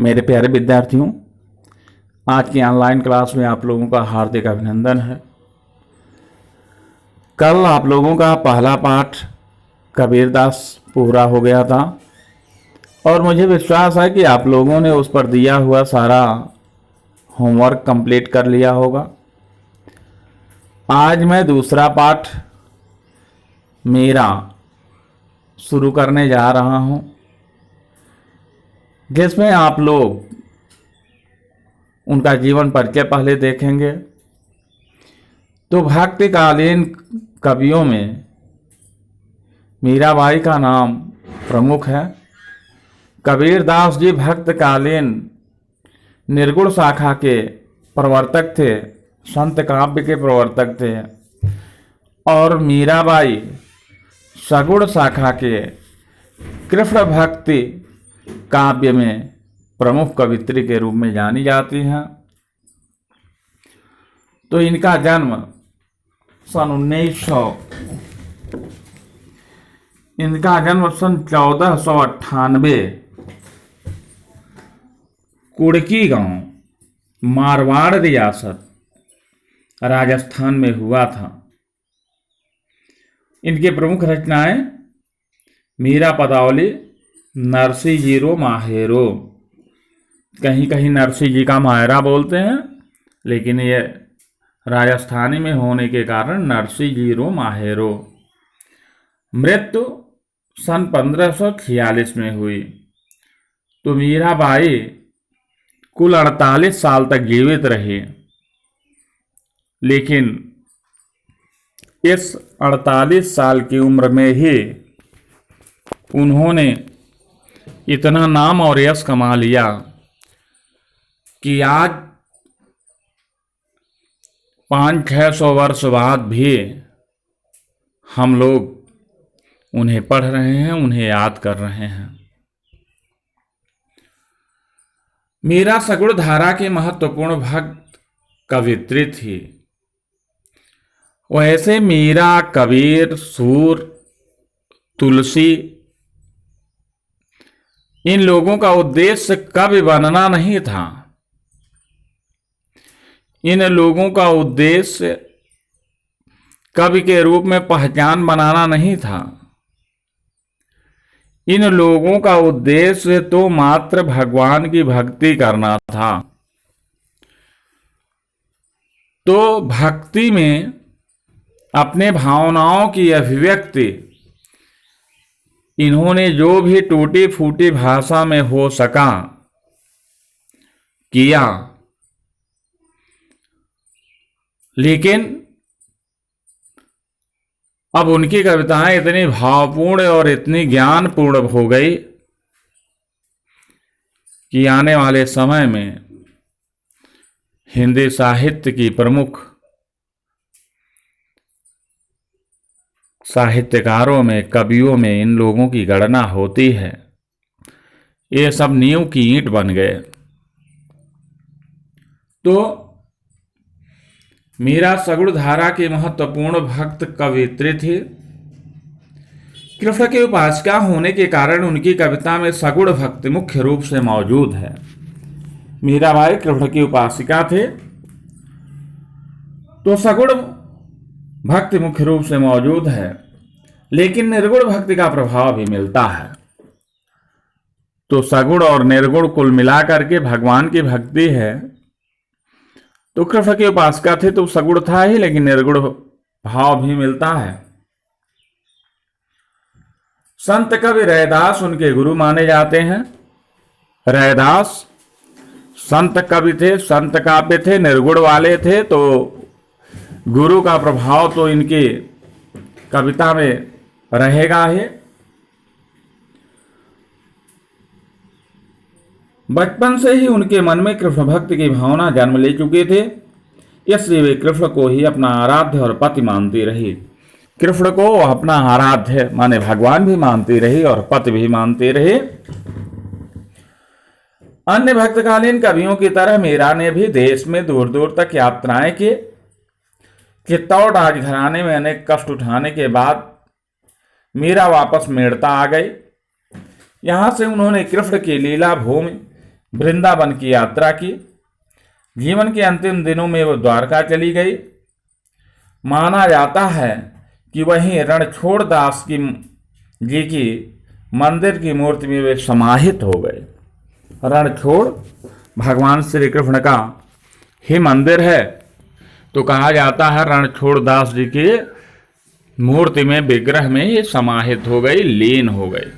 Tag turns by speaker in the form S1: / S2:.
S1: मेरे प्यारे विद्यार्थियों, आज की ऑनलाइन क्लास में आप लोगों का हार्दिक अभिनंदन है। कल आप लोगों का पहला पाठ कबीरदास पूरा हो गया था और मुझे विश्वास है कि आप लोगों ने उस पर दिया हुआ सारा होमवर्क कंप्लीट कर लिया होगा। आज मैं दूसरा पाठ मेरा शुरू करने जा रहा हूं, जिसमें आप लोग उनका जीवन परिचय पहले देखेंगे। तो भक्तिकालीन कवियों में मीराबाई का नाम प्रमुख है। कबीरदास जी भक्तकालीन निर्गुण शाखा के प्रवर्तक थे, संत काव्य के प्रवर्तक थे, और मीराबाई सगुण शाखा के कृष्ण भक्ति काव्य में प्रमुख कवित्री के रूप में जानी जाती हैं। तो इनका जन्म सन 1498 कुड़की गांव, मारवाड़ रियासत, राजस्थान में हुआ था। इनके प्रमुख रचनाएं मीरा पदावली, नरसी जीरो माहेरो, कहीं कहीं नरसी जी का मायरा बोलते हैं, लेकिन ये राजस्थानी में होने के कारण नरसी जीरो माहेरो। मृत्यु सन 1546 में हुई। तो मीराबाई कुल 48 साल तक जीवित रही, लेकिन इस 48 साल की उम्र में ही उन्होंने इतना नाम और यश कमा लिया कि आज 500-600 वर्ष बाद भी हम लोग उन्हें पढ़ रहे हैं, उन्हें याद कर रहे हैं। मीरा सगुण धारा की महत्वपूर्ण भक्त कवित्री थी। वैसे मीरा, कबीर, सूर, तुलसी, इन लोगों का उद्देश्य कवि बनना नहीं था। इन लोगों का उद्देश्य कवि के रूप में पहचान बनाना नहीं था। इन लोगों का उद्देश्य तो मात्र भगवान की भक्ति करना था। तो भक्ति में अपने भावनाओं की अभिव्यक्ति इन्होंने जो भी टूटी फूटी भाषा में हो सका किया, लेकिन अब उनकी कविताएं इतनी भावपूर्ण और इतनी ज्ञानपूर्ण हो गई कि आने वाले समय में हिंदी साहित्य की प्रमुख साहित्यकारों में, कवियों में इन लोगों की गणना होती है। ये सब नींव की ईंट बन गए। तो मीरा सगुण धारा की महत्वपूर्ण भक्त कवित्री थी। कृष्ण की उपासिका होने के कारण उनकी कविता में सगुण भक्ति मुख्य रूप से मौजूद है। मीराबाई कृष्ण की उपासिका थे, तो सगुण भक्ति मुख्य रूप से मौजूद है, लेकिन निर्गुण भक्ति का प्रभाव भी मिलता है। तो सगुण और निर्गुण कुल मिलाकर के भगवान की भक्ति है। तो कृष्ण की उपासिका थे तो सगुण था ही, लेकिन निर्गुण भाव भी मिलता है। संत कवि रैदास उनके गुरु माने जाते हैं। रैदास संत कवि थे, संत काव्य थे, निर्गुण वाले थे। तो गुरु का प्रभाव तो इनकी कविता में रहेगा ही। बचपन से ही उनके मन में कृष्ण भक्ति की भावना जन्म ले चुके थे, इसलिए वे कृष्ण को ही अपना आराध्य और पति मानती रही। कृष्ण को अपना आराध्य माने भगवान भी मानती रही और पति भी मानती रही। अन्य भक्तकालीन कवियों की तरह मीरा ने भी देश में दूर दूर तक यात्राएं की। चित्तौड़ राजघराने में अनेक कष्ट उठाने के बाद मीरा वापस मेड़ता आ गई। यहां से उन्होंने कृष्ण की लीला भूमि वृंदावन की यात्रा की। जीवन के अंतिम दिनों में वो द्वारका चली गई। माना जाता है कि वहीं रणछोड़ दास की जी की मंदिर की मूर्ति में वे समाहित हो गए। रणछोड़ भगवान श्री कृष्ण का ही मंदिर है, तो कहा जाता है रणछोड़ दास जी की मूर्ति में, विग्रह में ये समाहित हो गई, लीन हो गई।